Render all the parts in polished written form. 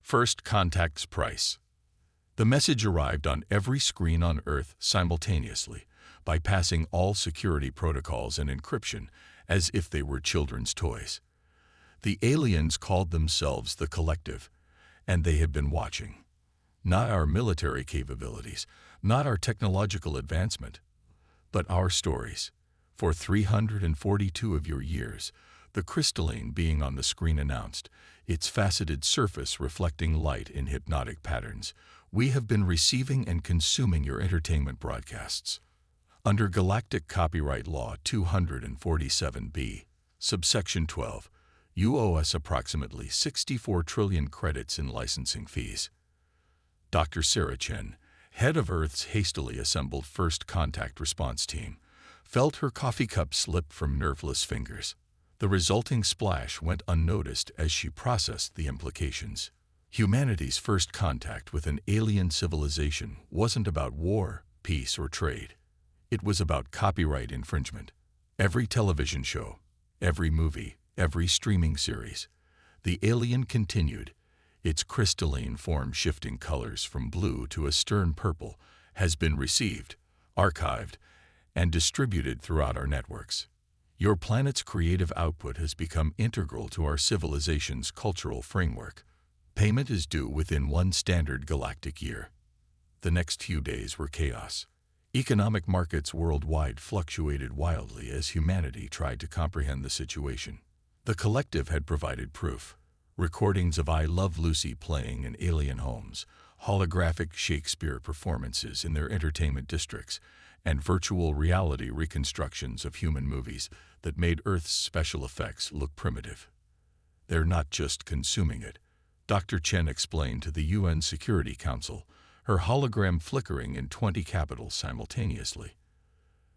First contact's price. The message arrived on every screen on Earth simultaneously, bypassing all security protocols and encryption as if they were children's toys. The aliens called themselves the Collective, and they had been watching. Not our military capabilities, not our technological advancement, but our stories. For 342 of your years, the crystalline being on the screen announced, its faceted surface reflecting light in hypnotic patterns. We have been receiving and consuming your entertainment broadcasts. Under Galactic Copyright Law 247B, subsection 12, you owe us approximately 64 trillion credits in licensing fees. Dr. Sarah Chen, head of Earth's hastily assembled First Contact Response Team, felt her coffee cup slip from nerveless fingers. The resulting splash went unnoticed as she processed the implications. Humanity's first contact with an alien civilization wasn't about war, peace, or trade. It was about copyright infringement. Every television show, every movie, every streaming series. The alien continued, its crystalline form shifting colors from blue to a stern purple, has been received, archived, and distributed throughout our networks. Your planet's creative output has become integral to our civilization's cultural framework. Payment is due within one standard galactic year. The next few days were chaos. Economic markets worldwide fluctuated wildly as humanity tried to comprehend the situation. The Collective had provided proof. Recordings of I Love Lucy playing in alien homes, holographic Shakespeare performances in their entertainment districts, and virtual reality reconstructions of human movies that made Earth's special effects look primitive. They're not just consuming it, Dr. Chen explained to the UN Security Council, her hologram flickering in 20 capitals simultaneously.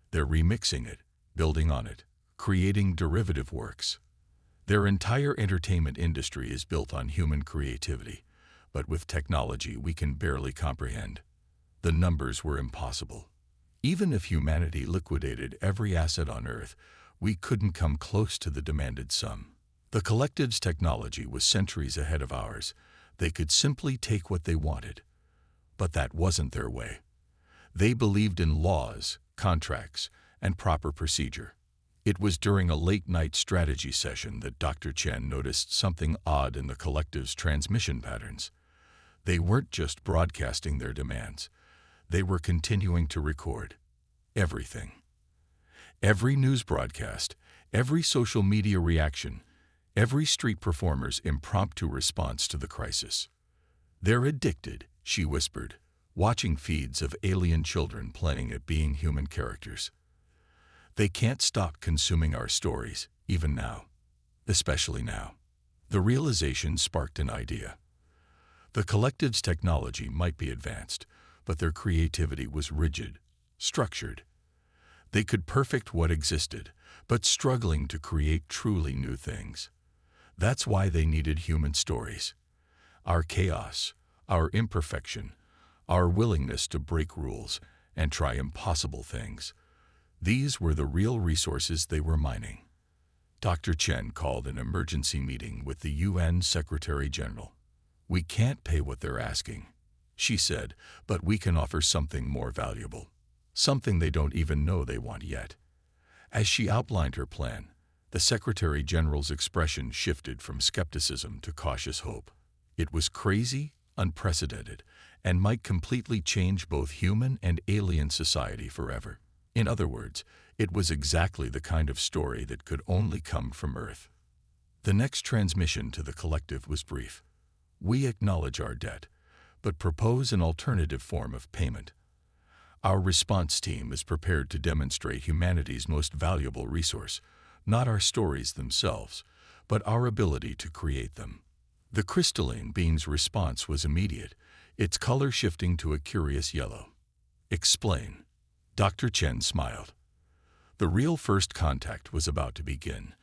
They're remixing it, building on it, creating derivative works. Their entire entertainment industry is built on human creativity, but with technology we can barely comprehend. The numbers were impossible. Even if humanity liquidated every asset on Earth, we couldn't come close to the demanded sum. The Collective's technology was centuries ahead of ours. They could simply take what they wanted. But that wasn't their way. They believed in laws, contracts, and proper procedure. It was during a late-night strategy session that Dr. Chen noticed something odd in the Collective's transmission patterns. They weren't just broadcasting their demands. They were continuing to record everything. Every news broadcast, every social media reaction, every street performer's impromptu response to the crisis. They're addicted, she whispered, watching feeds of alien children playing at being human characters. They can't stop consuming our stories, even now. Especially now. The realization sparked an idea. The Collective's technology might be advanced, but their creativity was rigid, structured. They could perfect what existed, but struggling to create truly new things. That's why they needed human stories. Our chaos, our imperfection, our willingness to break rules and try impossible things. These were the real resources they were mining. Dr. Chen called an emergency meeting with the UN Secretary General. We can't pay what they're asking, she said, but we can offer something more valuable. Something they don't even know they want yet. As she outlined her plan, the Secretary General's expression shifted from skepticism to cautious hope. It was crazy, unprecedented, and might completely change both human and alien society forever. In other words, it was exactly the kind of story that could only come from Earth. The next transmission to the Collective was brief. We acknowledge our debt, but propose an alternative form of payment. Our response team is prepared to demonstrate humanity's most valuable resource, not our stories themselves, but our ability to create them. The crystalline being's response was immediate, its color shifting to a curious yellow. Explain. Dr. Chen smiled. The real first contact was about to begin,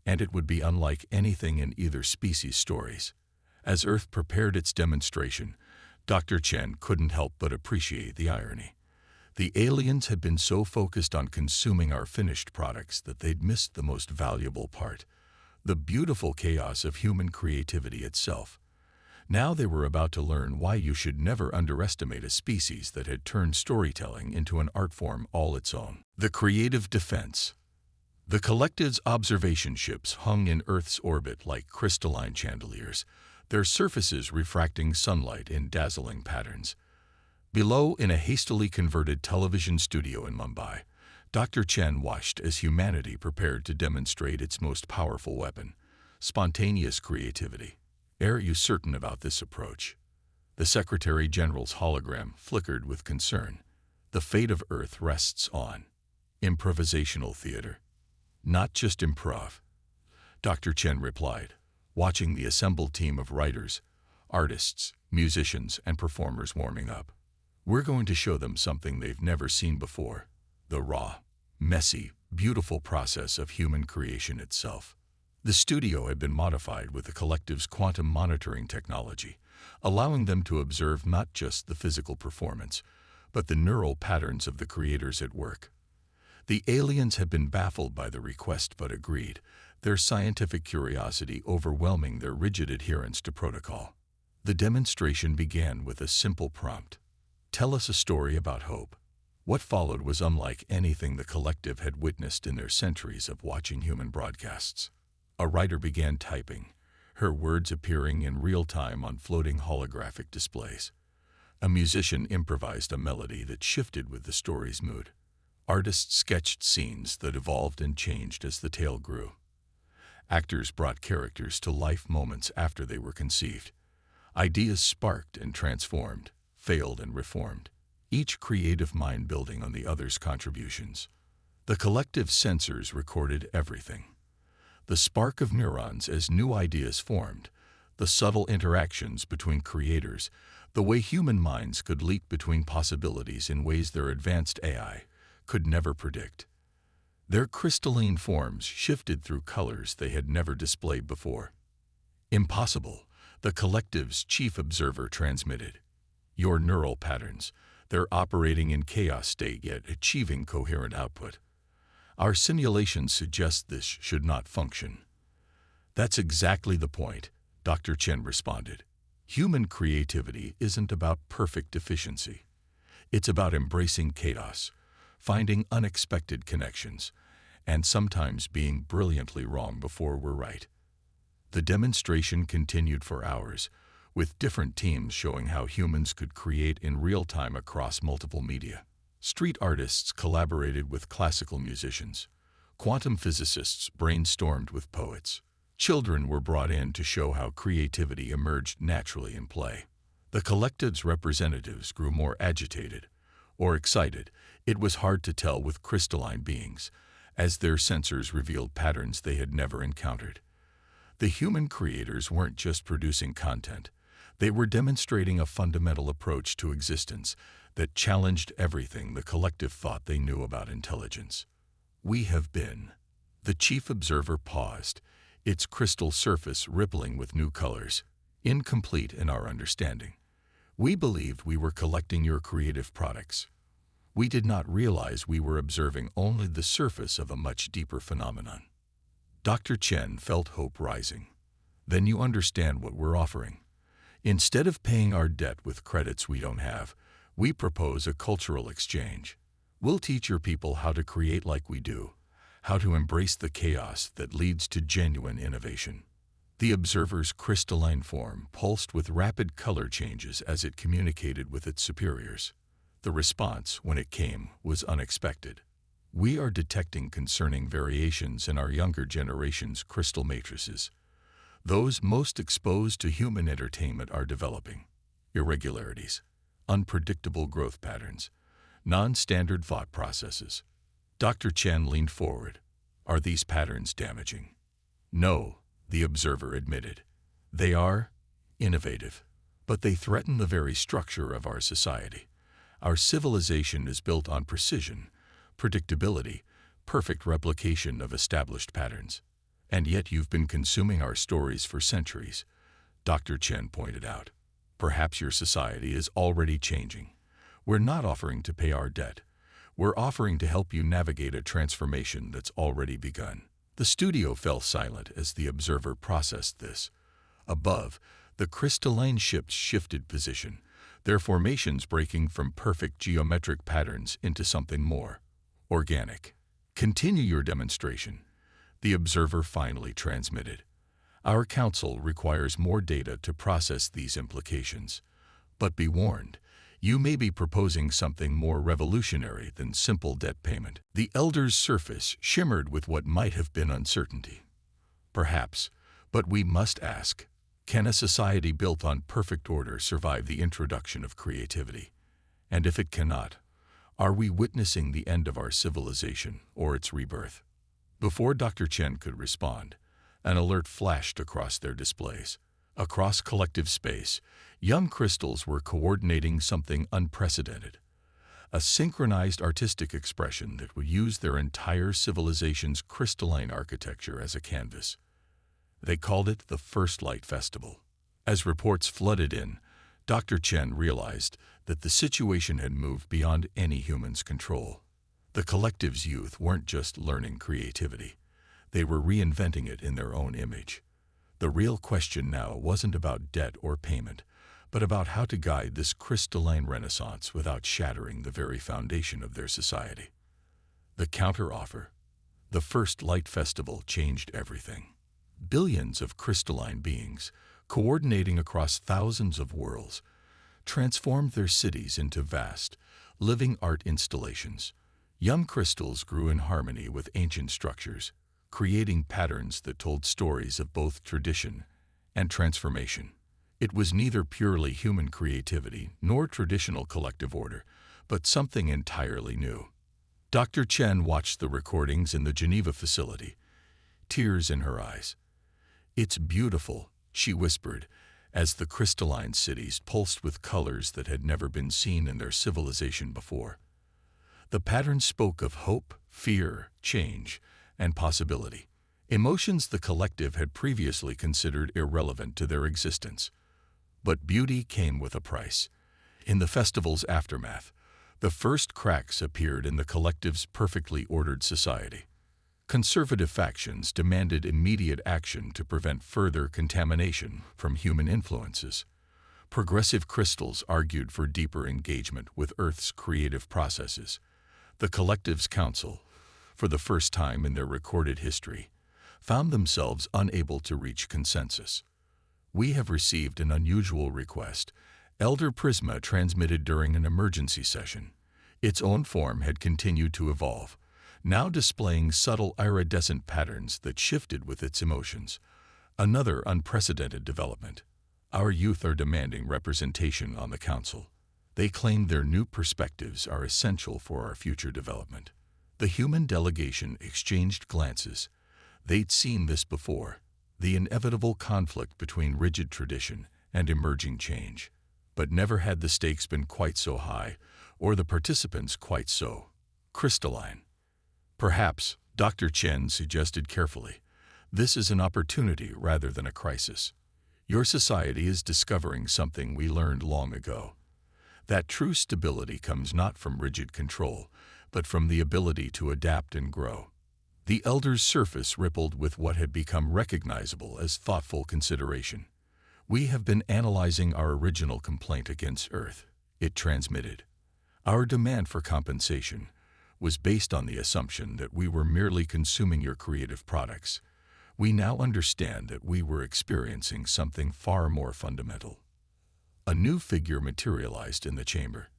and it would be unlike anything in either species' stories. As Earth prepared its demonstration, Dr. Chen couldn't help but appreciate the irony. The aliens had been so focused on consuming our finished products that they'd missed the most valuable part, the beautiful chaos of human creativity itself. Now they were about to learn why you should never underestimate a species that had turned storytelling into an art form all its own. The creative defense. The collective's observation ships hung in Earth's orbit like crystalline chandeliers, their surfaces refracting sunlight in dazzling patterns. Below, in a hastily converted television studio in Mumbai, Dr. Chen watched as humanity prepared to demonstrate its most powerful weapon, spontaneous creativity. Are you certain about this approach? The Secretary General's hologram flickered with concern. The fate of Earth rests on improvisational theater. Not just improv. Dr. Chen replied, watching the assembled team of writers, artists, musicians, and performers warming up. We're going to show them something they've never seen before, the raw, messy, beautiful process of human creation itself. The studio had been modified with the collective's quantum monitoring technology, allowing them to observe not just the physical performance, but the neural patterns of the creators at work. The aliens had been baffled by the request but agreed, their scientific curiosity overwhelming their rigid adherence to protocol. The demonstration began with a simple prompt. Tell us a story about hope. What followed was unlike anything the collective had witnessed in their centuries of watching human broadcasts. A writer began typing, her words appearing in real time on floating holographic displays. A musician improvised a melody that shifted with the story's mood. Artists sketched scenes that evolved and changed as the tale grew. Actors brought characters to life moments after they were conceived. Ideas sparked and transformed, failed and reformed, each creative mind building on the other's contributions. The collective sensors recorded everything. The spark of neurons as new ideas formed, the subtle interactions between creators, the way human minds could leap between possibilities in ways their advanced AI could never predict. Their crystalline forms shifted through colors they had never displayed before. Impossible, the collective's chief observer transmitted. Your neural patterns, they're operating in chaos state yet achieving coherent output. Our simulations suggest this should not function. That's exactly the point, Dr. Chen responded. Human creativity isn't about perfect efficiency. It's about embracing chaos, finding unexpected connections, and sometimes being brilliantly wrong before we're right. The demonstration continued for hours, with different teams showing how humans could create in real time across multiple media. Street artists collaborated with classical musicians. Quantum physicists brainstormed with poets. Children were brought in to show how creativity emerged naturally in play. The collective's representatives grew more agitated or excited. It was hard to tell with crystalline beings, as their sensors revealed patterns they had never encountered. The human creators weren't just producing content. They were demonstrating a fundamental approach to existence that challenged everything the collective thought they knew about intelligence. We have been. The chief observer paused, its crystal surface rippling with new colors, incomplete in our understanding. We believed we were collecting your creative products. We did not realize we were observing only the surface of a much deeper phenomenon. Dr. Chen felt hope rising. Then you understand what we're offering. Instead of paying our debt with credits we don't have, we propose a cultural exchange. We'll teach your people how to create like we do, how to embrace the chaos that leads to genuine innovation. The observer's crystalline form pulsed with rapid color changes as it communicated with its superiors. The response, when it came, was unexpected. We are detecting concerning variations in our younger generation's crystal matrices. Those most exposed to human entertainment are developing irregularities, unpredictable growth patterns, non-standard thought processes. Dr. Chen leaned forward. Are these patterns damaging? No, the observer admitted. They are innovative, but they threaten the very structure of our society. Our civilization is built on precision, predictability, perfect replication of established patterns. And yet you've been consuming our stories for centuries, Dr. Chen pointed out. Perhaps your society is already changing. We're not offering to pay our debt. We're offering to help you navigate a transformation that's already begun. The studio fell silent as the observer processed this. Above, The crystalline ships shifted position, their formations breaking from perfect geometric patterns into something more organic. "Continue your demonstration," the observer finally transmitted. "Our council requires more data to process these implications. But be warned, you may be proposing something more revolutionary than simple debt payment." The elder's surface shimmered with what might have been uncertainty. "Perhaps, but we must ask, can a society built on perfect order survive the introduction of creativity? And if it cannot, are we witnessing the end of our civilization or its rebirth?" Before Dr. Chen could respond, an alert flashed across their displays. Across collective space, young crystals were coordinating something unprecedented, a synchronized artistic expression that would use their entire civilization's crystalline architecture as a canvas. They called it the First Light Festival. As reports flooded in, Dr. Chen realized that the situation had moved beyond any human's control. The collective's youth weren't just learning creativity. They were reinventing it in their own image. The real question now wasn't about debt or payment, but about how to guide this crystalline renaissance without shattering the very foundation of their society. The counteroffer, the First Light Festival, changed everything. Billions of crystalline beings, coordinating across thousands of worlds, transformed their cities into vast, living art installations. Young crystals grew in harmony with ancient structures, creating patterns that told stories of both tradition and transformation. It was neither purely human creativity nor traditional collective order, but something entirely new. Dr. Chen watched the recordings in the Geneva facility, tears in her eyes. "It's beautiful," she whispered, as the crystalline cities pulsed with colors that had never been seen in their civilization before. The pattern spoke of hope, fear, change, and possibility, emotions the collective had previously considered irrelevant to their existence. But beauty came with a price. In the festival's aftermath, the first cracks appeared in the collective's perfectly ordered society. Conservative factions demanded immediate action to prevent further contamination from human influences. Progressive crystals argued for deeper engagement with Earth's creative processes. The collective's council, for the first time in their recorded history, found themselves unable to reach consensus. "We have received an unusual request," Elder Prisma transmitted during an emergency session. Its own form had continued to evolve, now displaying subtle iridescent patterns that shifted with its emotions. Another unprecedented development. "Our youth are demanding representation on the council. They claim their new perspectives are essential for our future development." The human delegation exchanged glances. They'd seen this before, the inevitable conflict between rigid tradition and emerging change. But never had the stakes been quite so high, or the participants quite so crystalline. "Perhaps," Dr. Chen suggested carefully, "this is an opportunity rather than a crisis. Your society is discovering something we learned long ago. That true stability comes not from rigid control, but from the ability to adapt and grow." The elder's surface rippled with what had become recognizable as thoughtful consideration. "We have been analyzing our original complaint against Earth," it transmitted. "Our demand for compensation was based on the assumption that we were merely consuming your creative products. We now understand that we were experiencing something far more fundamental." A new figure materialized in the chamber.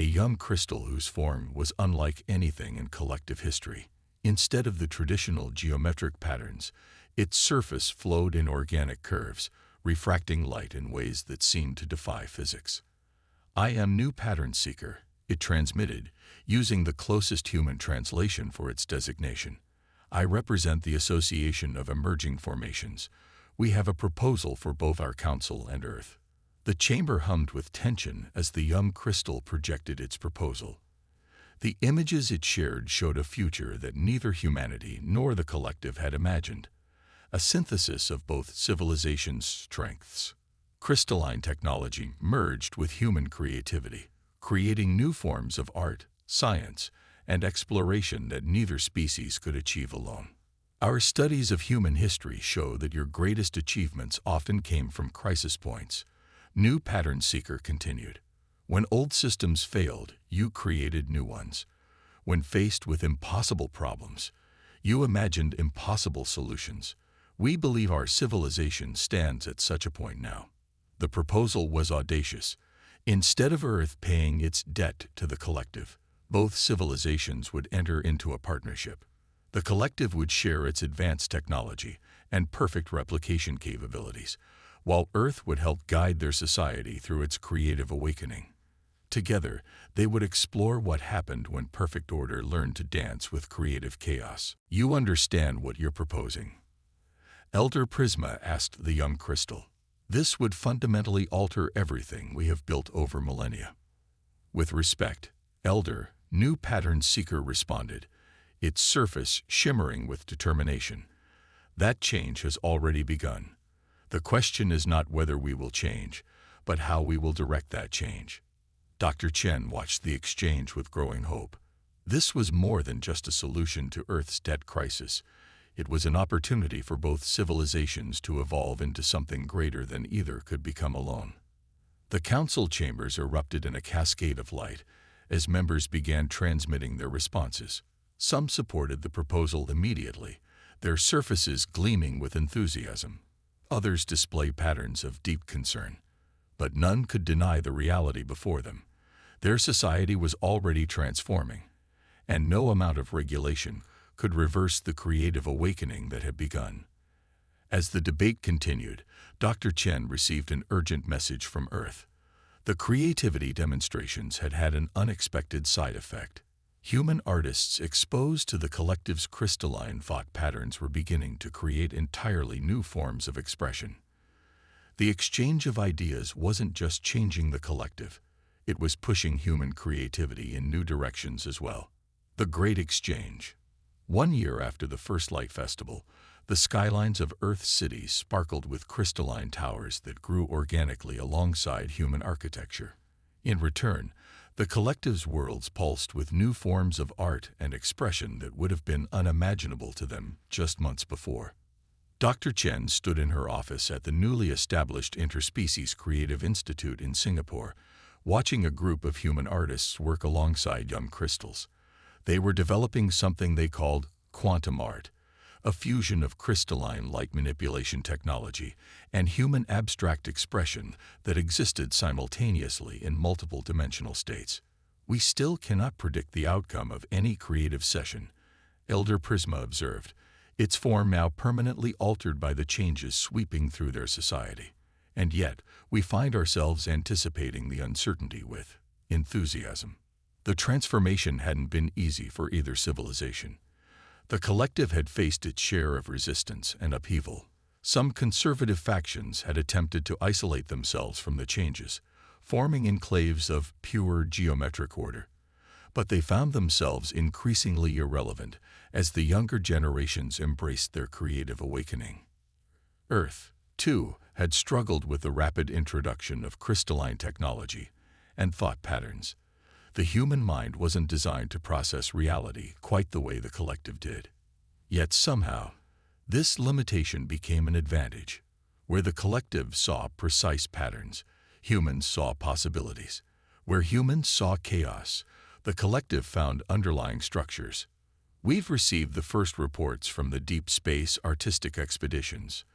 A young crystal whose form was unlike anything in collective history. Instead of the traditional geometric patterns, its surface flowed in organic curves, refracting light in ways that seemed to defy physics. "I am New Pattern Seeker," it transmitted, using the closest human translation for its designation. "I represent the Association of Emerging Formations. We have a proposal for both our council and Earth." The chamber hummed with tension as the young crystal projected its proposal. The images it shared showed a future that neither humanity nor the collective had imagined, a synthesis of both civilization's strengths. Crystalline technology merged with human creativity, creating new forms of art, science, and exploration that neither species could achieve alone. Our studies of human history show that your greatest achievements often came from crisis points. New Pattern Seeker continued. When old systems failed, you created new ones. When faced with impossible problems, you imagined impossible solutions. We believe our civilization stands at such a point now. The proposal was audacious. Instead of Earth paying its debt to the collective, both civilizations would enter into a partnership. The collective would share its advanced technology and perfect replication capabilities, while Earth would help guide their society through its creative awakening. Together, they would explore what happened when perfect order learned to dance with creative chaos. You understand what you're proposing? Elder Prisma asked the young crystal. This would fundamentally alter everything we have built over millennia. With respect, Elder, New Pattern Seeker responded, its surface shimmering with determination. That change has already begun. The question is not whether we will change, but how we will direct that change. Dr. Chen watched the exchange with growing hope. This was more than just a solution to Earth's debt crisis. It was an opportunity for both civilizations to evolve into something greater than either could become alone. The council chambers erupted in a cascade of light as members began transmitting their responses. Some supported the proposal immediately, their surfaces gleaming with enthusiasm. Others displayed patterns of deep concern. But none could deny the reality before them. Their society was already transforming, and no amount of regulation could reverse the creative awakening that had begun. As the debate continued, Dr. Chen received an urgent message from Earth. The creativity demonstrations had had an unexpected side effect. Human artists exposed to the collective's crystalline thought patterns were beginning to create entirely new forms of expression. The exchange of ideas wasn't just changing the collective, it was pushing human creativity in new directions as well. The Great Exchange. 1 year after the first Light Festival, the skylines of Earth's cities sparkled with crystalline towers that grew organically alongside human architecture. In return, the collective's worlds pulsed with new forms of art and expression that would have been unimaginable to them just months before. Dr. Chen stood in her office at the newly established Interspecies Creative Institute in Singapore, watching a group of human artists work alongside young crystals. They were developing something they called quantum art, a fusion of crystalline light manipulation technology and human abstract expression that existed simultaneously in multiple dimensional states. We still cannot predict the outcome of any creative session, Elder Prisma observed, its form now permanently altered by the changes sweeping through their society. And yet, we find ourselves anticipating the uncertainty with enthusiasm. The transformation hadn't been easy for either civilization. The collective had faced its share of resistance and upheaval. Some conservative factions had attempted to isolate themselves from the changes, forming enclaves of pure geometric order. But they found themselves increasingly irrelevant as the younger generations embraced their creative awakening. Earth, too, had struggled with the rapid introduction of crystalline technology and thought patterns. The human mind wasn't designed to process reality quite the way the collective did. Yet somehow, this limitation became an advantage. Where the collective saw precise patterns, humans saw possibilities. Where humans saw chaos, the collective found underlying structures. We've received the first reports from the deep space artistic expeditions,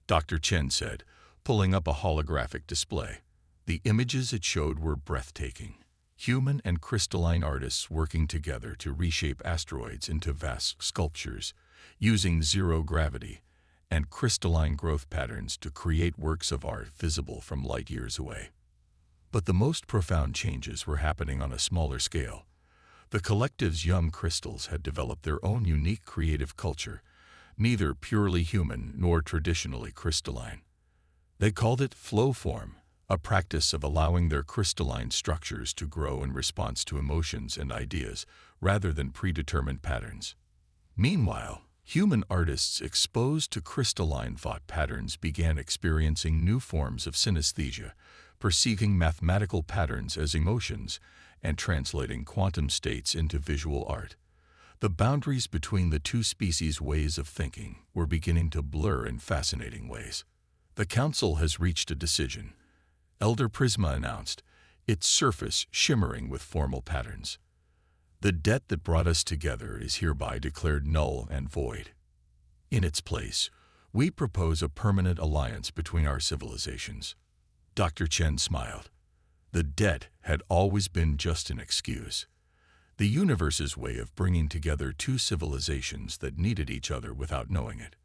Dr. Chen said, pulling up a holographic display. The images it showed were breathtaking. Human and crystalline artists working together to reshape asteroids into vast sculptures, using zero gravity and crystalline growth patterns to create works of art visible from light years away. But the most profound changes were happening on a smaller scale. The collective's young crystals had developed their own unique creative culture, neither purely human nor traditionally crystalline. They called it flow form, a practice of allowing their crystalline structures to grow in response to emotions and ideas rather than predetermined patterns. Meanwhile, human artists exposed to crystalline thought patterns began experiencing new forms of synesthesia, perceiving mathematical patterns as emotions and translating quantum states into visual art. The boundaries between the two species' ways of thinking were beginning to blur in fascinating ways. The council has reached a decision, Elder Prisma announced, its surface shimmering with formal patterns. The debt that brought us together is hereby declared null and void. In its place, we propose a permanent alliance between our civilizations. Dr. Chen smiled. The debt had always been just an excuse. The universe's way of bringing together two civilizations that needed each other without knowing it.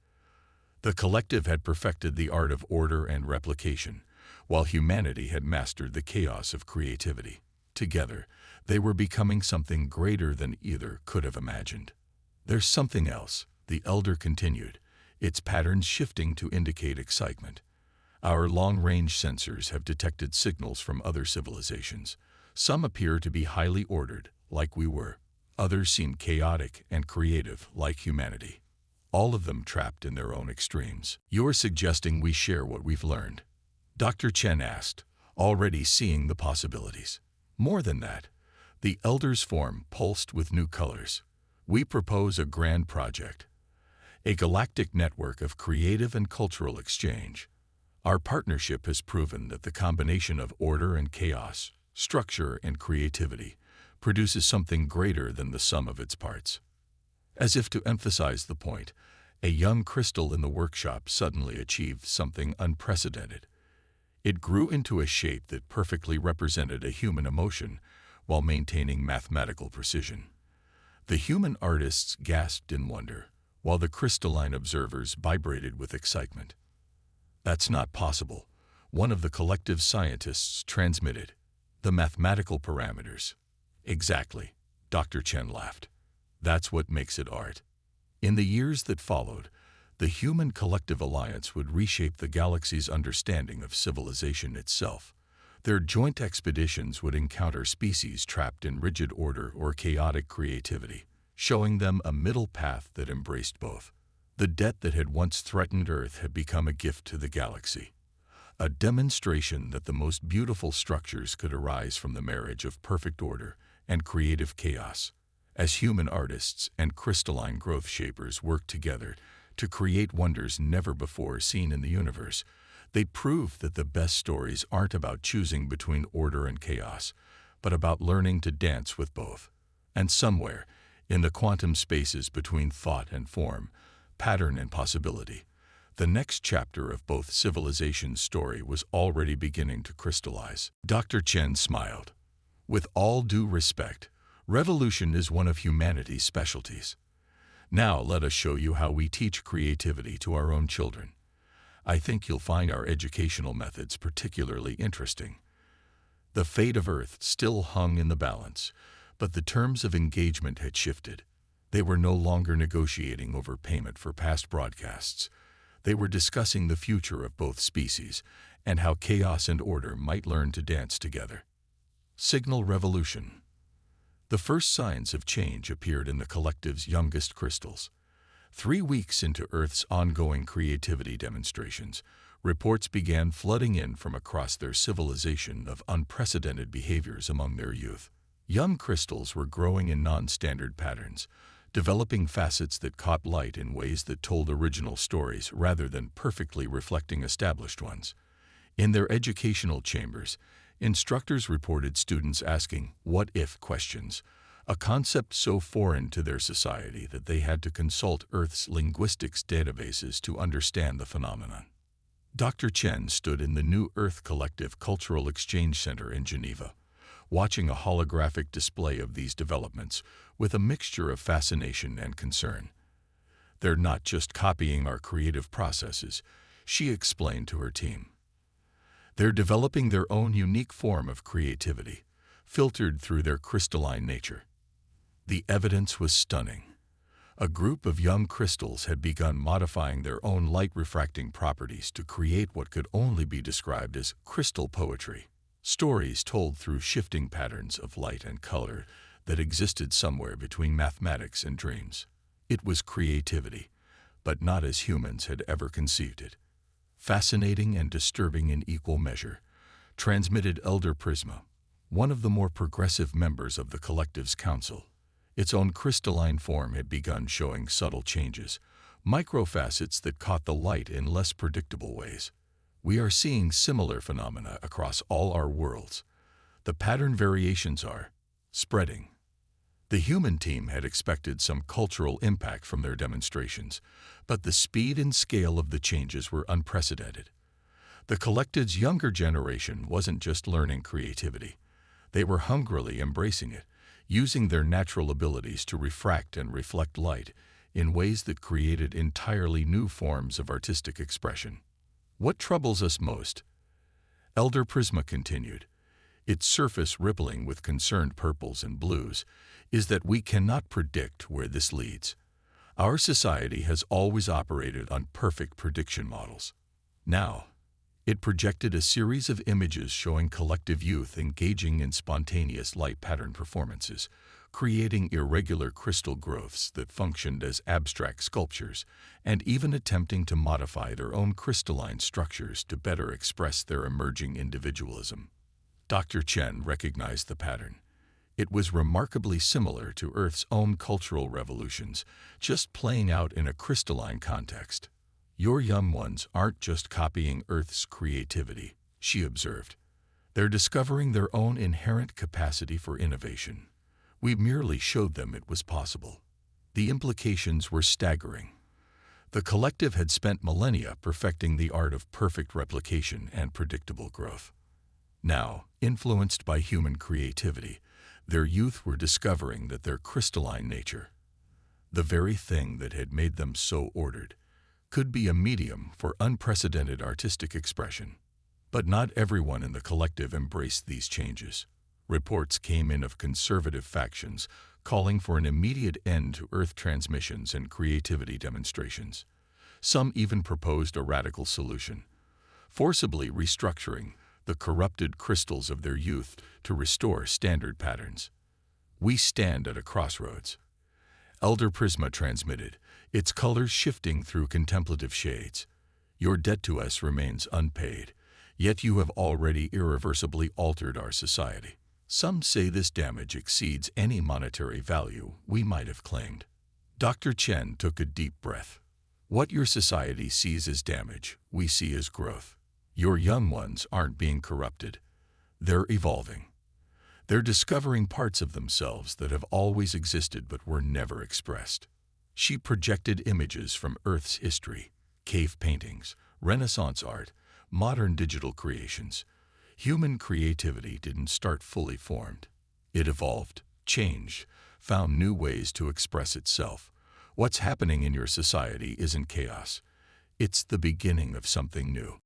The collective had perfected the art of order and replication, while humanity had mastered the chaos of creativity. Together, they were becoming something greater than either could have imagined. There's something else, the elder continued, its patterns shifting to indicate excitement. Our long-range sensors have detected signals from other civilizations. Some appear to be highly ordered, like we were. Others seem chaotic and creative, like humanity. All of them trapped in their own extremes. You're suggesting we share what we've learned? Dr. Chen asked, already seeing the possibilities. More than that, the elder's form pulsed with new colors. We propose a grand project, a galactic network of creative and cultural exchange. Our partnership has proven that the combination of order and chaos, structure and creativity, produces something greater than the sum of its parts. As if to emphasize the point, a young crystal in the workshop suddenly achieved something unprecedented. It grew into a shape that perfectly represented a human emotion while maintaining mathematical precision. The human artists gasped in wonder, while the crystalline observers vibrated with excitement. That's not possible, one of the collective scientists transmitted. The mathematical parameters. Exactly, Dr. Chen laughed. That's what makes it art. In the years that followed, the human collective alliance would reshape the galaxy's understanding of civilization itself. Their joint expeditions would encounter species trapped in rigid order or chaotic creativity, showing them a middle path that embraced both. The debt that had once threatened Earth had become a gift to the galaxy, a demonstration that the most beautiful structures could arise from the marriage of perfect order and creative chaos. As human artists and crystalline growth shapers worked together to create wonders never before seen in the universe, they proved that the best stories aren't about choosing between order and chaos, but about learning to dance with both. And somewhere, in the quantum spaces between thought and form, pattern and possibility, the next chapter of both civilizations' story was already beginning to crystallize. Dr. Chen smiled. With all due respect, revolution is one of humanity's specialties. Now let us show you how we teach creativity to our own children. I think you'll find our educational methods particularly interesting. The fate of Earth still hung in the balance, but the terms of engagement had shifted. They were no longer negotiating over payment for past broadcasts. They were discussing the future of both species and how chaos and order might learn to dance together. Signal revolution. The first signs of change appeared in the collective's youngest crystals. 3 weeks into Earth's ongoing creativity demonstrations, reports began flooding in from across their civilization of unprecedented behaviors among their youth. Young crystals were growing in non-standard patterns, developing facets that caught light in ways that told original stories rather than perfectly reflecting established ones. In their educational chambers, instructors reported students asking what-if questions, a concept so foreign to their society that they had to consult Earth's linguistics databases to understand the phenomenon. Dr. Chen stood in the New Earth Collective Cultural Exchange Center in Geneva, watching a holographic display of these developments with a mixture of fascination and concern. They're not just copying our creative processes, she explained to her team. They're developing their own unique form of creativity, filtered through their crystalline nature. The evidence was stunning. A group of young crystals had begun modifying their own light-refracting properties to create what could only be described as crystal poetry, stories told through shifting patterns of light and color that existed somewhere between mathematics and dreams. It was creativity, but not as humans had ever conceived it. Fascinating and disturbing in equal measure, transmitted Elder Prisma, one of the more progressive members of the collective's council. Its own crystalline form had begun showing subtle changes, microfacets that caught the light in less predictable ways. We are seeing similar phenomena across all our worlds. The pattern variations are spreading. The human team had expected some cultural impact from their demonstrations, but the speed and scale of the changes were unprecedented. The collective's younger generation wasn't just learning creativity. They were hungrily embracing it, using their natural abilities to refract and reflect light in ways that created entirely new forms of artistic expression. What troubles us most? Elder Prisma continued, its surface rippling with concerned purples and blues, is that we cannot predict where this leads. Our society has always operated on perfect prediction models. Now, it projected a series of images showing collective youth engaging in spontaneous light pattern performances, creating irregular crystal growths that functioned as abstract sculptures, and even attempting to modify their own crystalline structures to better express their emerging individualism. Dr. Chen recognized the pattern. It was remarkably similar to Earth's own cultural revolutions, just playing out in a crystalline context. Your young ones aren't just copying Earth's creativity, she observed. They're discovering their own inherent capacity for innovation. We merely showed them it was possible. The implications were staggering. The collective had spent millennia perfecting the art of perfect replication and predictable growth. Now, influenced by human creativity, their youth were discovering that their crystalline nature, the very thing that had made them so ordered, could be a medium for unprecedented artistic expression. But not everyone in the collective embraced these changes. Reports came in of conservative factions calling for an immediate end to Earth transmissions and creativity demonstrations. Some even proposed a radical solution, forcibly restructuring the corrupted crystals of their youth to restore standard patterns. We stand at a crossroads. Elder Prisma transmitted, its colors shifting through contemplative shades. Your debt to us remains unpaid, yet you have already irreversibly altered our society. Some say this damage exceeds any monetary value we might have claimed. Dr. Chen took a deep breath. What your society sees as damage, we see as growth. Your young ones aren't being corrupted. They're evolving. They're discovering parts of themselves that have always existed but were never expressed. She projected images from Earth's history, cave paintings, Renaissance art, modern digital creations. Human creativity didn't start fully formed. It evolved, changed, found new ways to express itself. What's happening in your society isn't chaos. It's the beginning of something new.